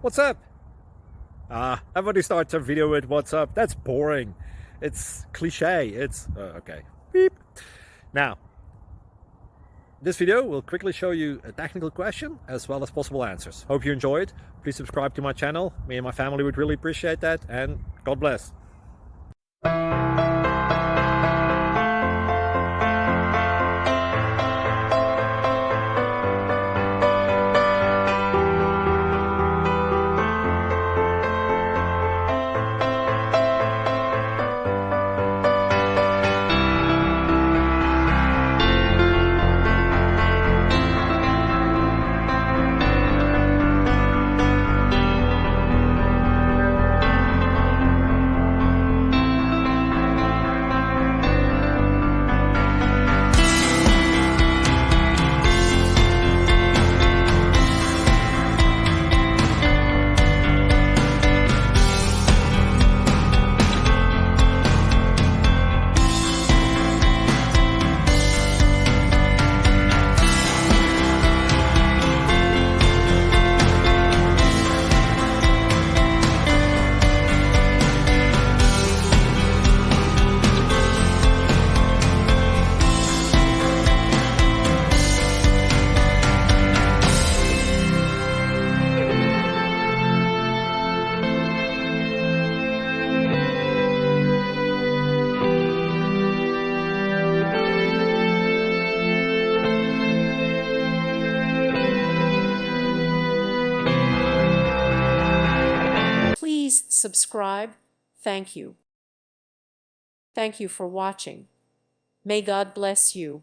What's up? Everybody starts a video with what's up. That's boring. It's cliche. It's okay. Beep. Now, this video will quickly show you a technical question as well as possible answers. Hope you enjoyed. Please subscribe to my channel. Me and my family would really appreciate that, and God bless. Please subscribe. Thank you. Thank you for watching. May God bless you.